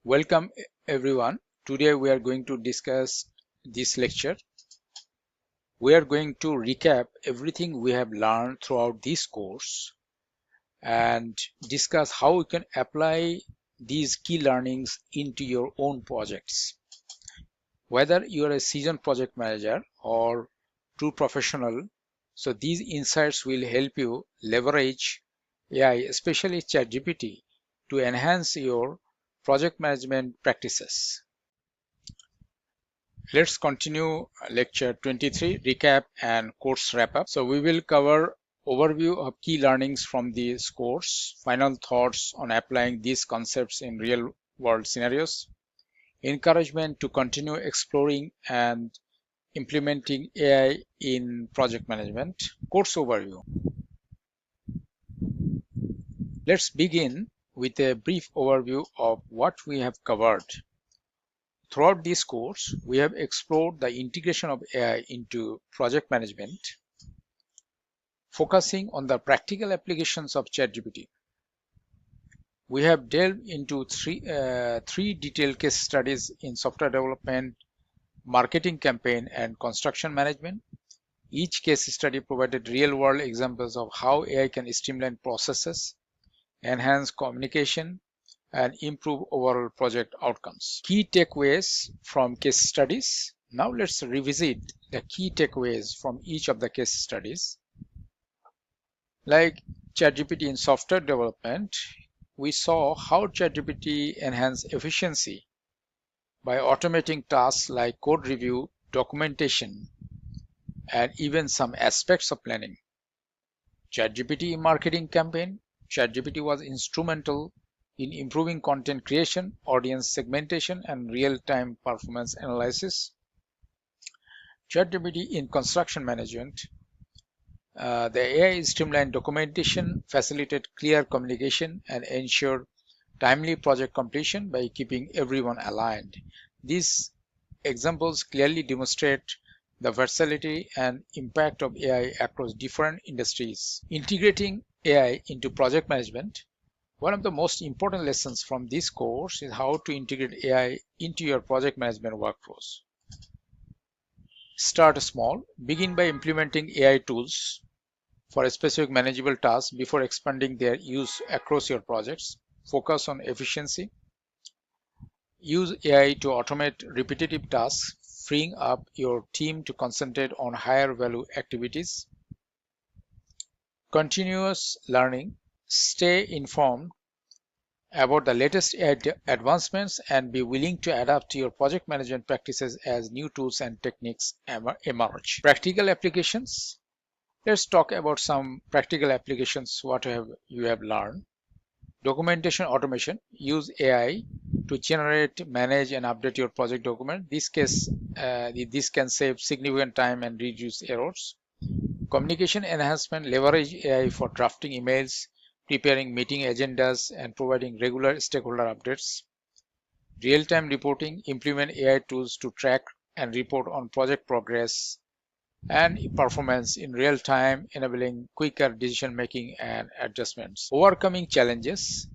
Welcome everyone. Today we are going to discuss this lecture. We are going to recap everything we have learned throughout this course and discuss how we can apply these key learnings into your own projects. Whether you are a seasoned project manager or true professional, so these insights will help you leverage AI, especially ChatGPT, to enhance your project management practices. Let's continue lecture 23, recap and course wrap up. So we will cover overview of key learnings from this course, final thoughts on applying these concepts in real world scenarios, encouragement to continue exploring and implementing AI in project management, course overview. Let's begin with a brief overview of what we have covered. Throughout this course, we have explored the integration of AI into project management, focusing on the practical applications of ChatGPT. We have delved into three detailed case studies in software development, marketing campaign, and construction management. Each case study provided real-world examples of how AI can streamline processes, enhance communication, and improve overall project outcomes. Key takeaways from case studies. Now let's revisit the key takeaways from each of the case studies. Like ChatGPT in software development, we saw how ChatGPT enhanced efficiency by automating tasks like code review, documentation, and even some aspects of planning. ChatGPT in marketing campaign, ChatGPT was instrumental in improving content creation, audience segmentation, and real-time performance analysis. ChatGPT in construction management, the AI streamlined documentation, facilitate clear communication, and ensure timely project completion by keeping everyone aligned. These examples clearly demonstrate the versatility and impact of AI across different industries. Integrating AI into project management. One of the most important lessons from this course is how to integrate AI into your project management workflows. Start small. Begin by implementing AI tools for a specific manageable task before expanding their use across your projects. Focus on efficiency. Use AI to automate repetitive tasks, freeing up your team to concentrate on higher value activities. Continuous learning. Stay informed about the latest AI advancements and be willing to adapt to your project management practices as new tools and techniques emerge. Practical applications. Let's talk about some practical applications what you have learned. Documentation automation. Use AI to generate, manage, and update your project document. This can save significant time and reduce errors. Communication enhancement. Leverage AI for drafting emails, preparing meeting agendas, and providing regular stakeholder updates. Real-time reporting. Implement AI tools to track and report on project progress and performance in real time, enabling quicker decision making and adjustments. Overcoming challenges.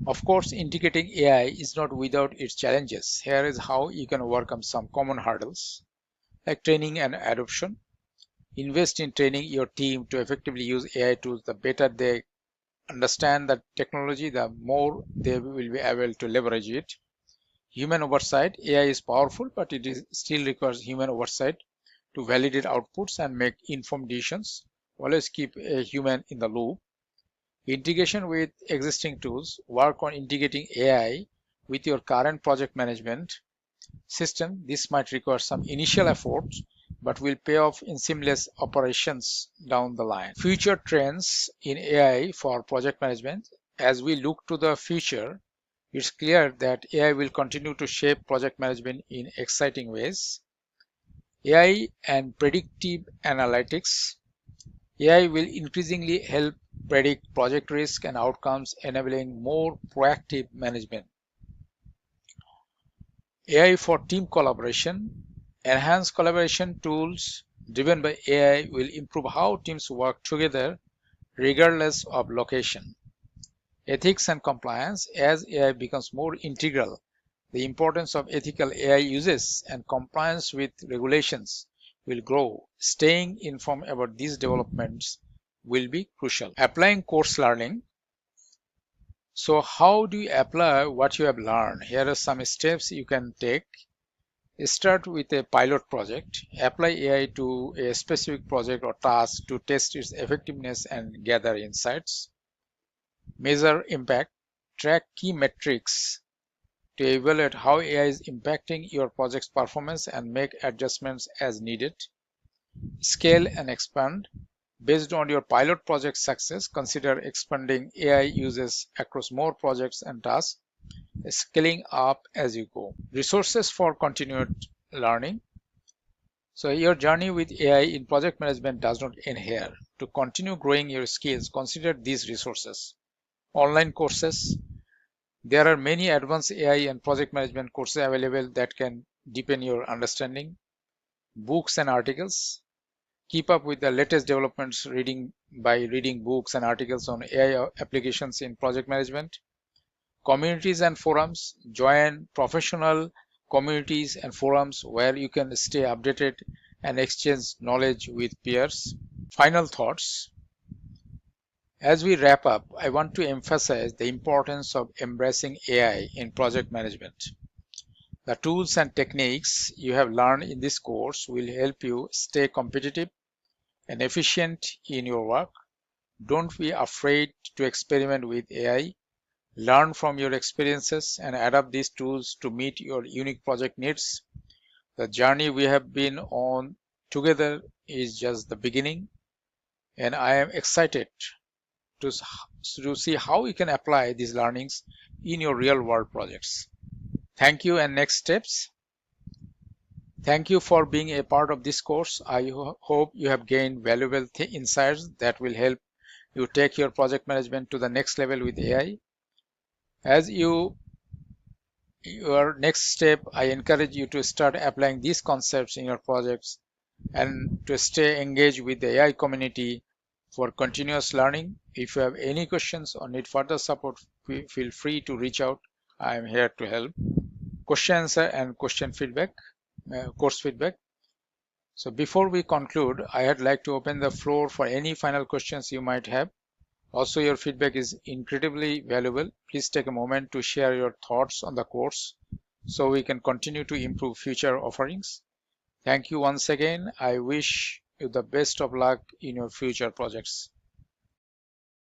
Of course, integrating AI is not without its challenges. Here is how you can overcome some common hurdles, like training and adoption. Invest in training your team to effectively use AI tools. The better they understand the technology, the more they will be able to leverage it. Human oversight. AI is powerful, but still requires human oversight to validate outputs and make informed decisions. Always keep a human in the loop. Integration with existing tools. Work on integrating AI with your current project management system. This might require some initial effort, but will pay off in seamless operations down the line. Future trends in AI for project management. As we look to the future, it's clear that AI will continue to shape project management in exciting ways. AI and predictive analytics. AI will increasingly help predict project risk and outcomes, enabling more proactive management. AI for team collaboration. Enhanced collaboration tools driven by AI will improve how teams work together regardless of location. Ethics and compliance. As AI becomes more integral, the importance of ethical AI uses and compliance with regulations will grow. Staying informed about these developments will be crucial. Applying course learning. So how do you apply what you have learned? Here are some steps you can take. Start with a pilot project. Apply AI to a specific project or task to test its effectiveness and gather insights. Measure impact. Track key metrics to evaluate how AI is impacting your project's performance and make adjustments as needed. Scale and expand. Based on your pilot project success, consider expanding AI uses across more projects and tasks, scaling up as you go. Resources for continued learning. So your journey with AI in project management does not end here. To continue growing your skills, consider these resources. Online courses. There are many advanced AI and project management courses available that can deepen your understanding. Books and articles. Keep up with the latest developments by reading books and articles on AI applications in project management. Communities and forums. Join professional communities and forums where you can stay updated and exchange knowledge with peers. Final thoughts. As we wrap up, I want to emphasize the importance of embracing AI in project management. The tools and techniques you have learned in this course will help you stay competitive and efficient in your work. Don't be afraid to experiment with AI. Learn from your experiences and adapt these tools to meet your unique project needs. The journey we have been on together is just the beginning, and I am excited to see how you can apply these learnings in your real world projects. Thank you, and next steps. Thank you for being a part of this course. I hope you have gained valuable insights that will help you take your project management to the next level with AI. As your next step, I encourage you to start applying these concepts in your projects and to stay engaged with the AI community for continuous learning. If you have any questions or need further support, feel free to reach out. I am here to help. Question answer and question feedback, course feedback. So before we conclude, I'd like to open the floor for any final questions you might have. Also, your feedback is incredibly valuable. Please take a moment to share your thoughts on the course so we can continue to improve future offerings. Thank you once again. I wish you the best of luck in your future projects.